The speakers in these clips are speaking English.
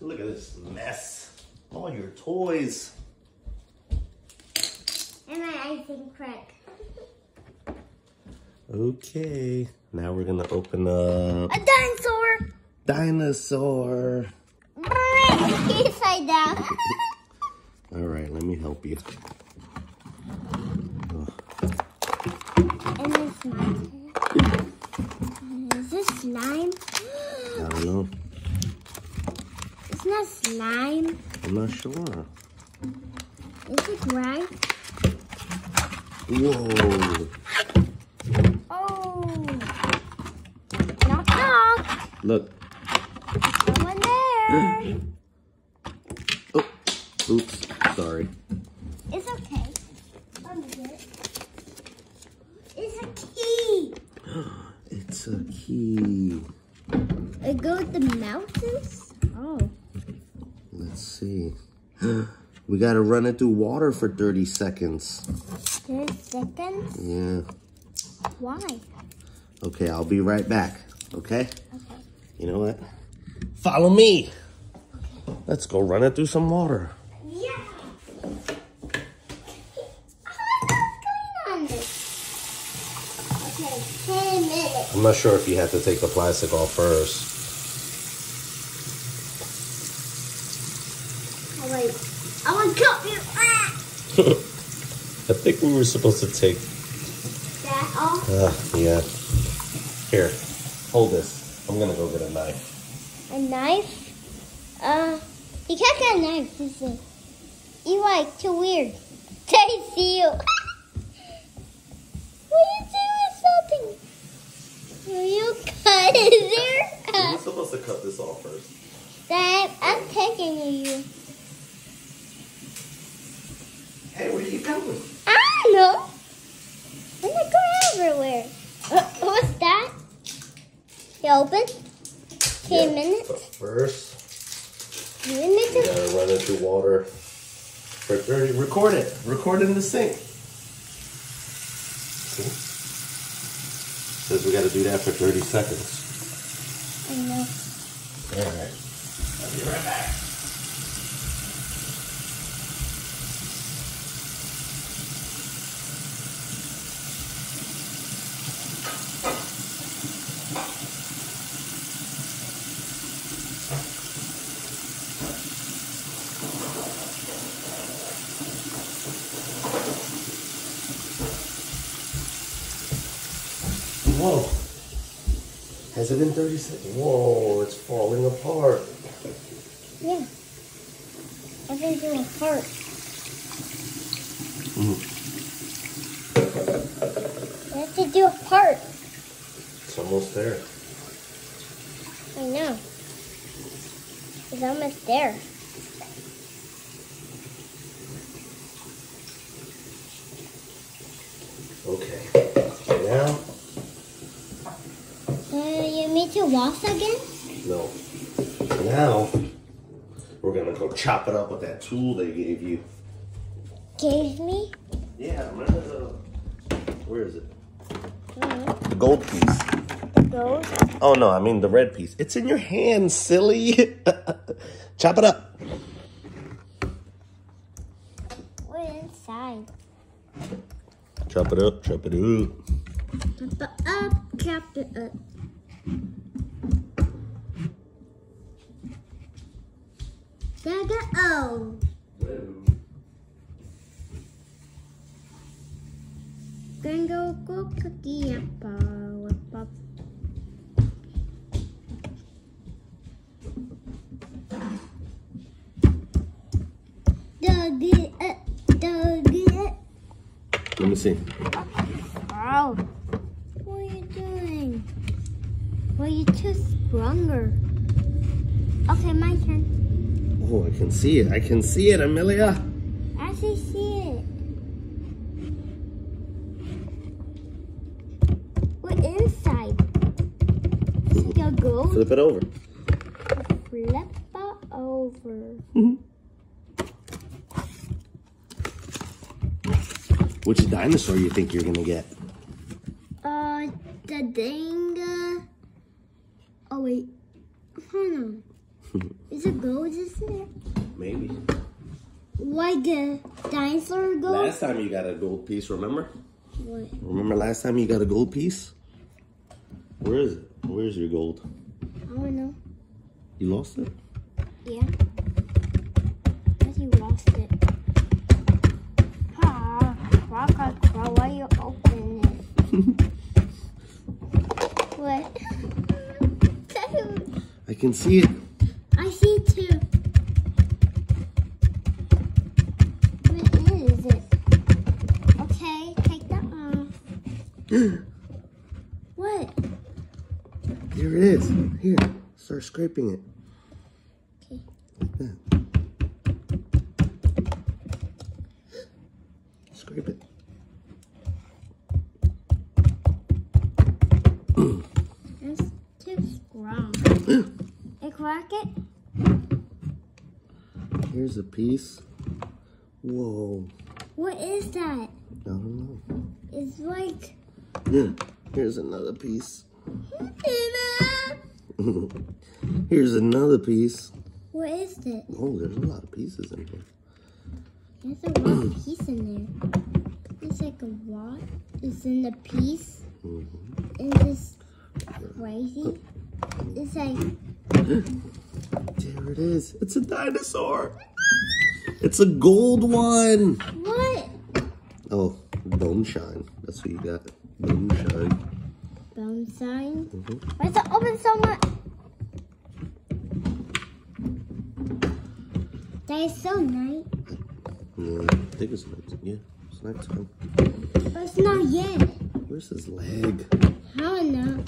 Look at this mess. All your toys. And my icing crack. Okay, now we're gonna open up A dinosaur. Dinosaur. Upside down. All right, let me help you. And this slime. Is this slime? I don't know. It's not slime. I'm not sure. Is it right? Whoa. Oh. Knock knock. Look. Someone there. Oh, oops. Sorry. It's okay. I'll get it. It's a key. It's a key. It goes to mouses? Oh. Let's see. We gotta run it through water for 30 seconds. 30 seconds? Yeah. Why? Okay, I'll be right back. Okay? Okay. You know what? Follow me. Let's go run it through some water. Yeah. What's going on this? Okay, 10 minutes. I'm not sure if you have to take the plastic off first. Oh, wait. I want to cut you. I think we were supposed to take... That off? Yeah. Here, hold this. I'm gonna go get a knife. A knife? You can't get a knife. This is Eli, too weird. They see you. What are you doing something? Will you cut it there? We were supposed to cut this off first. Dad, I'm taking you. Hey, where are you going? I don't know. I'm not going everywhere. What's that? You open? 10 minutes? But first, 10 we minutes? gotta run it through water for 30. Record it. Record in the sink. See? Says we gotta do that for 30 seconds. I know. All right. I'll be right back. Whoa. Has it been 30 seconds? Whoa, it's falling apart. Yeah. I think you're a heart. You have to do a part. It's almost there. I know. It's almost there. Okay. Now? You need to wash again? No. Now, we're gonna go chop it up with that tool they gave you. Gave me? Yeah, remember the... Where is it? Mm-hmm. The gold piece. The gold? Oh, no, I mean the red piece. It's in your hand, silly. Chop it up. We're inside. Chop it up, chop it up. Chop it up, chop it up. Oh. Gringo go cookie up. Dog it. Let me see. Wow. What are you doing? Well, you're too stronger. Okay, my turn. Oh, I can see it. I can see it, Emilia. I actually see it. We're inside. Should I go? Flip it over. Flip it over. Which dinosaur you think you're gonna get? The dingo. Oh wait, hold on. Is it gold, isn't it? Maybe. Like a dinosaur gold? Last time you got a gold piece, remember? What? Remember last time you got a gold piece? Where is it? Where's your gold? I don't know. You lost it? Yeah. I think you lost it. Ah, why you open it? What? I can see it. I see it too. What is it? Okay, take that off. What? There it is. Here, start scraping it. Okay. Like that. Scrape it. That's too strong. And crack it? Here's a piece. Whoa. What is that? I don't know. It's like... Here's another piece. Here's another piece. What is it? Oh, there's a lot of pieces in here. There's a lot of piece in there. It's like a what? It's in the piece. And it's crazy. It's like... There it is. It's a dinosaur. It's a gold one. What? Oh, bone shine. That's what you got. Bone shine. Bone sign? Why is it open so much? That is so nice. Yeah, I think it's night. Yeah, it's nighttime. But it's not yet. Where's his leg? I don't know.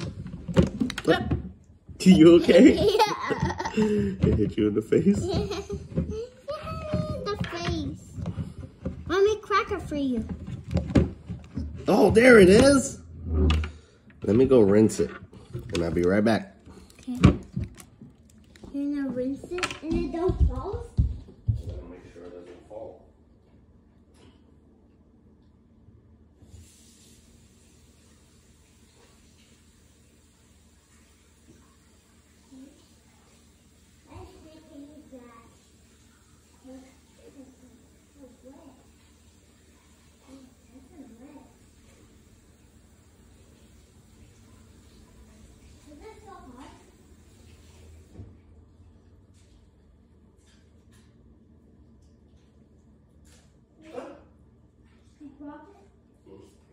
You okay? Yeah. It hit you in the face? The face. Let me crack it for you. Oh, there it is. Let me go rinse it, and I'll be right back. Okay. You're gonna rinse it and it don't fall? Gotta make sure it doesn't fall.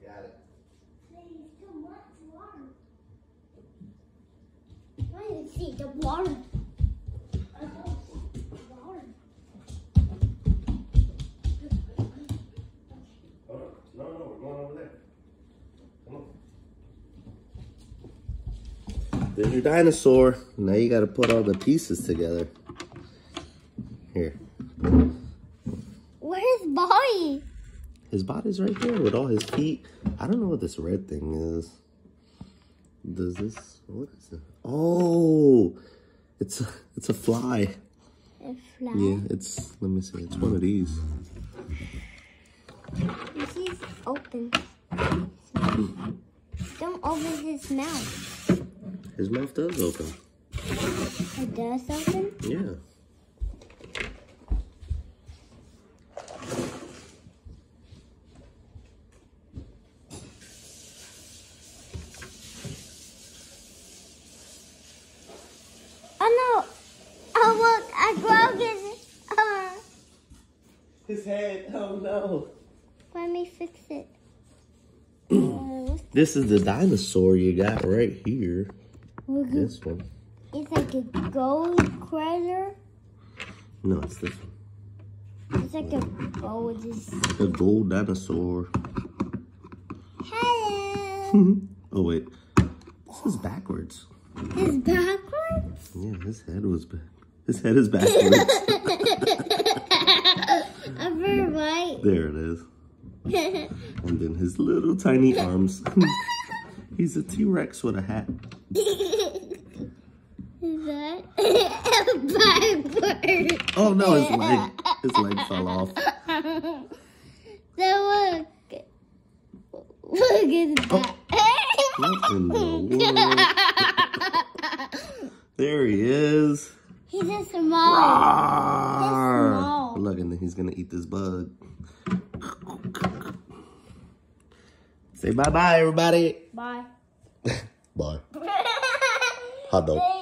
Got it. There's too much water. I didn't see the water. No, we're going over there. Come on. There's your dinosaur. Now you gotta put all the pieces together. Here. Where's body? His body's right there with all his feet. I don't know what this red thing is. Does this, what is it? Oh, it's a fly. A fly? Yeah, it's, let me see, it's one of these. This is open. Don't open his mouth. His mouth does open. It does open? Yeah. Oh no! Oh look, I broke his His head, oh no. Let me fix it. This is the dinosaur you got right here. This one. It's like a gold crater. No, it's this one. It's like a gold. A gold dinosaur. Hello. Oh wait, this is backwards. It's backwards? Yeah, his head was back. His head is backwards. Upper right. There it is. And then his little tiny arms. He's a T-Rex with a hat. Is that backwards? Oh no, his leg fell off. So look. Look at that. What in the world? There he is. He's a small. He's small. Look, and then he's gonna eat this bug. Say bye-bye, everybody. Bye. Bye. Hot dog.